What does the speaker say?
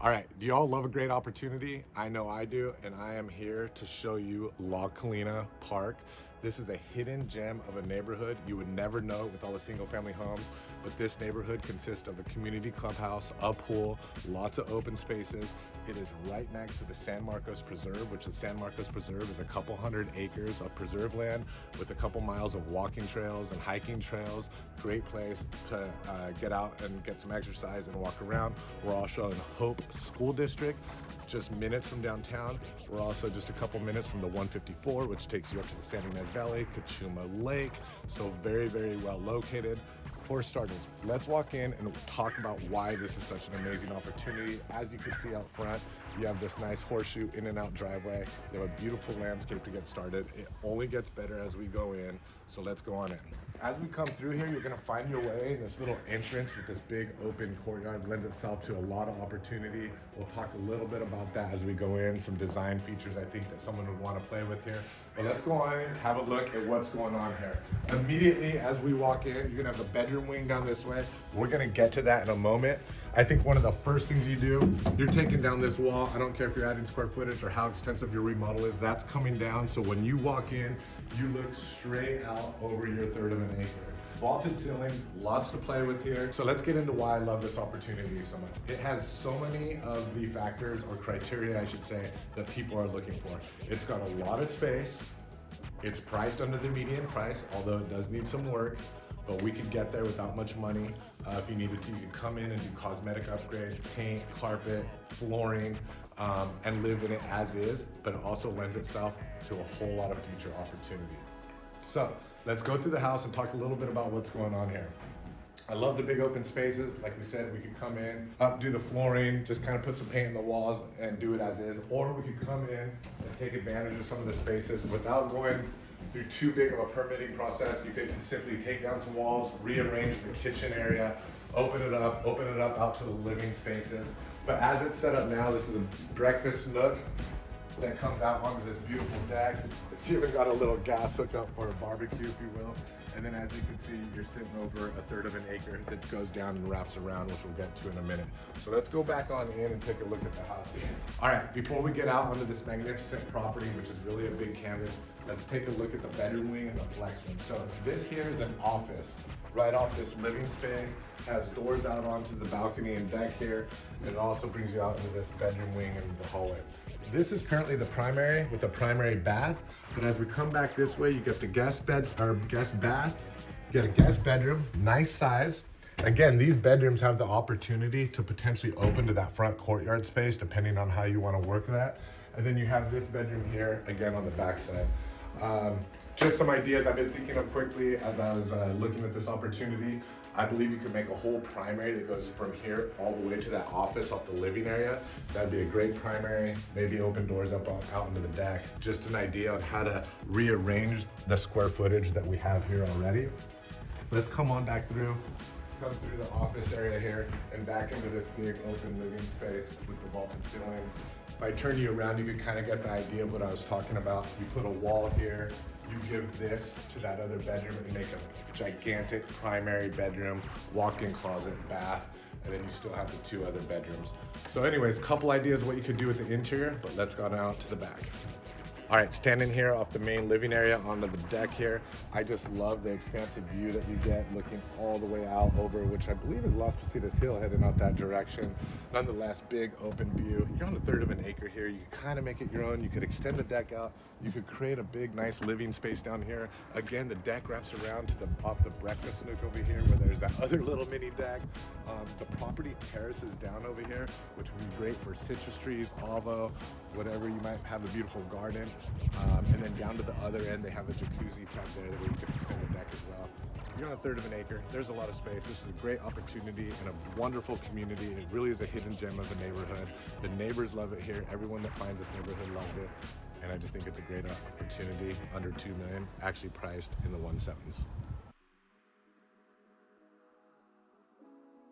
All right, do y'all love a great opportunity? I know I do, and I am here to show you Colina Park. This is a hidden gem of a neighborhood. You would never know with all the single family homes, but this neighborhood consists of a community clubhouse, a pool, lots of open spaces. It is right next to the San Marcos Preserve, which the San Marcos Preserve is a couple hundred acres of preserve land with a couple miles of walking trails and hiking trails. Great place to get out and get some exercise and walk around. We're also in Hope School District, just minutes from downtown. We're also just a couple minutes from the 154, which takes you up to the San Ynez Valley, Cachuma Lake, so very, very well located. For starters, let's walk in and talk about why this is such an amazing opportunity. As you can see out front, you have this nice horseshoe in and out driveway. You have a beautiful landscape to get started. It only gets better as we go in, so let's go on in. As we come through here, you're gonna find your way in this little entrance with this big open courtyard. Lends itself to a lot of opportunity. We'll talk a little bit about that as we go in, some design features I think that someone would wanna play with here. But let's go on in, have a look at what's going on here. Immediately as we walk in, you're gonna have the bedroom wing down this way. We're gonna get to that in a moment. I think one of the first things you do, you're taking down this wall. I don't care if you're adding square footage or how extensive your remodel is, that's coming down. So when you walk in, you look straight out over your third of an acre. Vaulted ceilings, lots to play with here. So let's get into why I love this opportunity so much. It has so many of the factors or criteria, I should say, that people are looking for. It's got a lot of space. It's priced under the median price, although it does need some work, but we could get there without much money. If you needed to, you could come in and do cosmetic upgrades, paint, carpet, flooring, and live in it as is, but it also lends itself to a whole lot of future opportunity. So let's go through the house and talk a little bit about what's going on here. I love the big open spaces. Like we said, we could come in, do the flooring, just kind of put some paint in the walls and do it as is, or we could come in and take advantage of some of the spaces without going through too big of a permitting process. You could simply take down some walls, rearrange the kitchen area, open it up out to the living spaces. But as it's set up now, this is a breakfast nook that comes out onto this beautiful deck. It's even got a little gas hookup for a barbecue, if you will. And then as you can see, you're sitting over a third of an acre that goes down and wraps around, which we'll get to in a minute. So let's go back on in and take a look at the house. All right, before we get out onto this magnificent property, which is really a big canvas, let's take a look at the bedroom wing and the flex room. So this here is an office right off this living space, has doors out onto the balcony and deck here, and it also brings you out into this bedroom wing and the hallway. This is currently the primary with the primary bath, but as we come back this way, you get the guest bed or guest bath, you get a guest bedroom, nice size. Again, these bedrooms have the opportunity to potentially open to that front courtyard space, depending on how you want to work that. And then you have this bedroom here, again on the back side. Just some ideas I've been thinking of quickly as I was looking at this opportunity. I believe you could make a whole primary that goes from here all the way to that office off the living area. That'd be a great primary, maybe open doors up out into the deck. Just an idea on how to rearrange the square footage that we have here already. Let's come on back through, come through the office area here and back into this big open living space with the vaulted ceilings. If I turn you around, you can kind of get the idea of what I was talking about. You put a wall here, you give this to that other bedroom and you make a gigantic primary bedroom, walk-in closet, bath, and then you still have the two other bedrooms. So anyways, couple ideas what you could do with the interior, but let's go down to the back. All right, standing here off the main living area onto the deck here, I just love the expansive view that you get looking all the way out over, which I believe is Las Positas Hill heading out that direction. Nonetheless, big open view. You're on a third of an acre here. You can kind of make it your own. You could extend the deck out. You could create a big, nice living space down here. Again, the deck wraps around to off the breakfast nook over here where there's that other little mini deck. The property terraces down over here, which would be great for citrus trees, avo, whatever. You might have a beautiful garden. And then down to the other end, they have a jacuzzi tub there where you can extend the deck as well. You're on a third of an acre. There's a lot of space. This is a great opportunity and a wonderful community. It really is a hidden gem of a neighborhood. The neighbors love it here. Everyone that finds this neighborhood loves it. And I just think it's a great opportunity under $2 million, actually priced in the 1.7s.